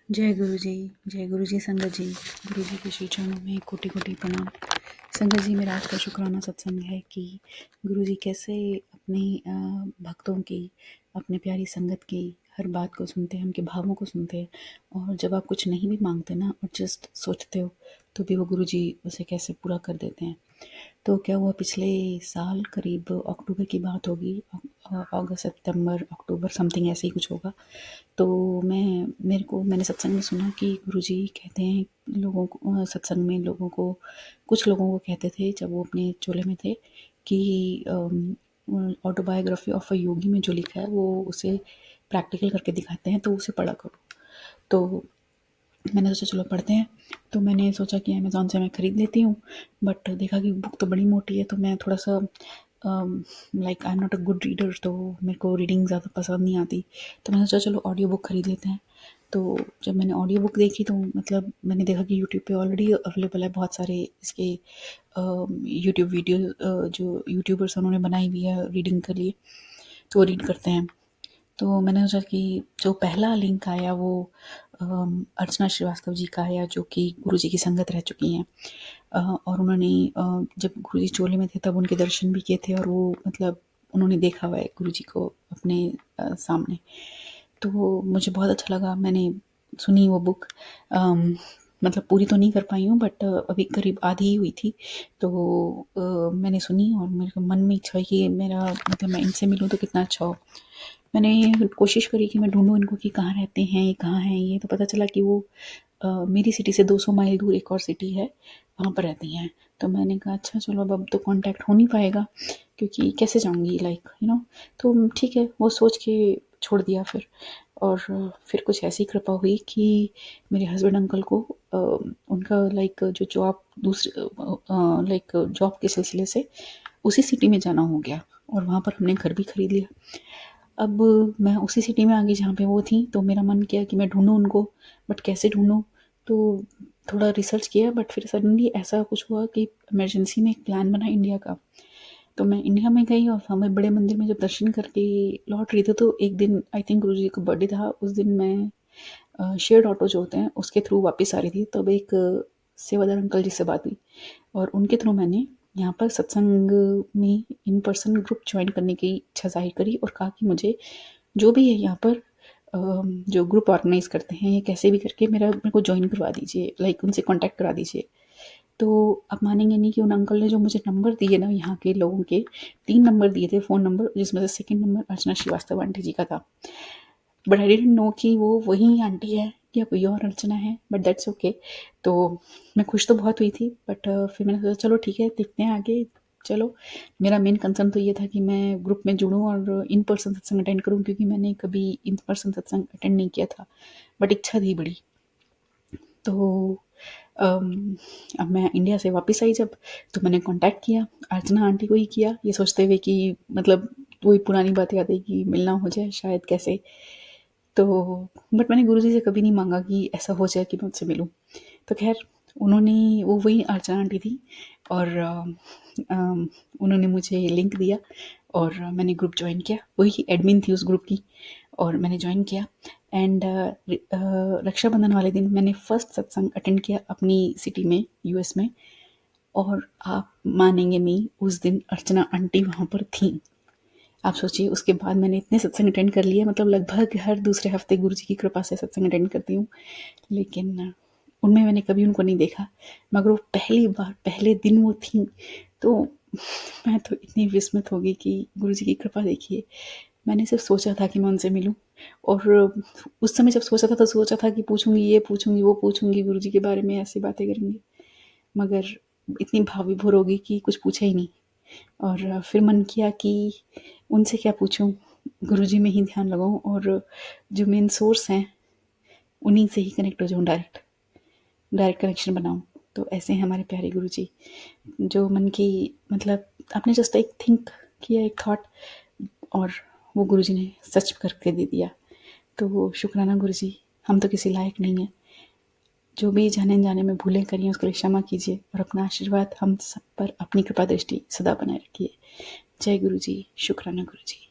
जय गुरु जी, जय गुरु जी। संगत जी, गुरु जी के श्री चरणों में कोटि कोटि प्रणाम। संगत जी, मेरा आज का शुक्राना सत्संग है कि गुरु जी कैसे अपने भक्तों की, अपने प्यारी संगत की हर बात को सुनते हैं, उनके भावों को सुनते हैं। और जब आप कुछ नहीं भी मांगते ना और जस्ट सोचते हो, तो भी वो गुरु जी उसे कैसे पूरा कर देते हैं। तो क्या हुआ, पिछले साल करीब अक्टूबर की बात होगी, अगस्त सितंबर अक्टूबर समथिंग ऐसे ही कुछ होगा। तो मैंने सत्संग में सुना कि गुरुजी कहते हैं लोगों को, सत्संग में लोगों को, कुछ लोगों को कहते थे जब वो अपने चोले में थे कि ऑटोबायोग्राफी ऑफ अ योगी में जो लिखा है वो उसे प्रैक्टिकल करके दिखाते हैं, तो उसे पढ़ा करो। तो मैंने सोचा चलो पढ़ते हैं। तो मैंने सोचा कि अमेज़ॉन से मैं ख़रीद लेती हूँ, बट देखा कि बुक तो बड़ी मोटी है, तो मैं थोड़ा सा like I am not a good reader, तो मेरे को रीडिंग ज़्यादा पसंद नहीं आती। तो मैंने सोचा चलो ऑडियो बुक ख़रीद लेते हैं। तो जब मैंने ऑडियो बुक देखी तो मतलब मैंने देखा कि यूट्यूब पे ऑलरेडी अवेलेबल है बहुत सारे इसके यूट्यूब वीडियो, जो यूट्यूबर्स उन्होंने बनाई हुई है रीडिंग के लिए, तो वो रीड करते हैं। तो मैंने सोचा कि जो पहला लिंक आया वो अर्चना श्रीवास्तव जी का आया, जो कि गुरु जी की संगत रह चुकी हैं। और उन्होंने जब गुरु जी चोले में थे तब उनके दर्शन भी किए थे, और वो मतलब उन्होंने देखा हुआ है गुरु जी को अपने सामने। तो मुझे बहुत अच्छा लगा। मैंने सुनी वो बुक, मतलब पूरी तो नहीं कर पाई हूँ, बट अभी करीब आधी ही हुई थी। तो मैंने सुनी और मेरे को मन में इच्छा हुई कि मेरा मतलब मैं इनसे मिलूँ तो कितना अच्छा हो। मैंने कोशिश करी कि मैं ढूंढूं इनको कि कहाँ रहते हैं, ये कहाँ हैं। ये तो पता चला कि वो मेरी सिटी से 200 माइल दूर एक और सिटी है, वहाँ पर रहती हैं। तो मैंने कहा अच्छा चलो अब तो कांटेक्ट हो नहीं पाएगा, क्योंकि कैसे जाऊँगी लाइक तो ठीक है, वो सोच के छोड़ दिया फिर। और फिर कुछ ऐसी कृपा हुई कि मेरे हस्बैंड अंकल को उनका लाइक जो जॉब दूसरे लाइक जॉब के सिलसिले से उसी सिटी में जाना हो गया, और वहाँ पर हमने घर भी खरीद लिया। अब मैं उसी सिटी में आ गई जहाँ पे वो थी, तो मेरा मन किया कि मैं ढूंढूं उनको, बट कैसे ढूंढूं। तो थोड़ा रिसर्च किया, बट फिर सडनली ऐसा कुछ हुआ कि इमरजेंसी में एक प्लान बना इंडिया का। तो मैं इंडिया में गई और हमें बड़े मंदिर में जब दर्शन करके लौट रही थी, तो एक दिन आई थिंक गुरु जी का बर्थडे था, उस दिन मैं शेयर्ड ऑटो जो होते हैं उसके थ्रू वापस आ रही थी। तब एक सेवादार अंकल जी से बात हुई, और उनके थ्रू मैंने यहाँ पर सत्संग में इन पर्सन ग्रुप ज्वाइन करने की इच्छा जाहिर करी, और कहा कि मुझे जो भी है यहाँ पर जो ग्रुप ऑर्गेनाइज करते हैं, ये कैसे भी करके मेरे को ज्वाइन करवा दीजिए, लाइक उनसे कांटेक्ट करा दीजिए। तो आप मानेंगे नहीं कि उन अंकल ने जो मुझे नंबर दिए ना यहाँ के लोगों के, 3 नंबर दिए थे फ़ोन नंबर, जिसमें से सेकंड नंबर अर्चना श्रीवास्तव आंटी जी का था। बट आई डिडंट नो कि वो वही आंटी है या कोई और अर्चना है, बट दैट्स ओके। तो मैं खुश तो बहुत हुई थी, बट फिर मैंने सोचा चलो ठीक है, देखते हैं आगे। चलो, मेरा मेन कंसर्न तो ये था कि मैं ग्रुप में जुड़ूं और इन पर्सन सत्संग अटेंड करूं, क्योंकि मैंने कभी इन पर्सन सत्संग अटेंड नहीं किया था, बट इच्छा थी बड़ी। तो अब मैं इंडिया से वापस आई जब, तो मैंने कांटेक्ट किया, अर्चना आंटी को ही किया, ये सोचते हुए कि मतलब वही पुरानी बात याद है कि मिलना हो जाए शायद कैसे। तो बट मैंने गुरुजी से कभी नहीं मांगा कि ऐसा हो जाए कि मैं उनसे मिलूं। तो खैर, उन्होंने, वो वही अर्चना आंटी थी, और उन्होंने मुझे लिंक दिया और मैंने ग्रुप ज्वाइन किया। वही एडमिन थी उस ग्रुप की, और मैंने ज्वाइन किया। एंड रक्षाबंधन वाले दिन मैंने फर्स्ट सत्संग अटेंड किया अपनी सिटी में, यूएस में। और आप मानेंगे नहीं, उस दिन अर्चना आंटी वहाँ पर थी। आप सोचिए, उसके बाद मैंने इतने सत्संग अटेंड कर लिए, मतलब लगभग हर दूसरे हफ्ते गुरु जी की कृपा से सत्संग अटेंड करती हूँ, लेकिन उनमें मैंने कभी उनको नहीं देखा। मगर वो पहली बार पहले दिन वो थी, तो मैं तो इतनी विस्मित हो गई कि गुरु जी की कृपा देखिए। मैंने सिर्फ सोचा था कि मैं उनसे मिलूं, और उस समय जब सोचा था तो सोचा था कि पूछूंगी, ये पूछूंगी, वो पूछूंगी, गुरु जी के बारे में ऐसी बातें करेंगे। मगर इतनी भाव विभोर हो गई कि कुछ पूछा ही नहीं। और फिर मन किया कि उनसे क्या पूछूं, गुरुजी में ही ध्यान लगाऊं, और जो मेन सोर्स हैं उन्हीं से ही कनेक्ट हो जाऊं, डायरेक्ट कनेक्शन बनाऊं। तो ऐसे हैं हमारे प्यारे गुरुजी, जो मन की मतलब आपने जस्ट एक थिंक किया, एक थॉट, और वो गुरुजी ने सच करके दे दिया। तो शुक्राना गुरुजी, हम तो किसी लायक नहीं है। जो भी जाने जाने में भूलें करिए उसके लिए क्षमा कीजिए, और अपना आशीर्वाद हम सब पर, अपनी कृपा दृष्टि सदा बनाए रखिए। जय गुरु जी, शुक्राना गुरु जी।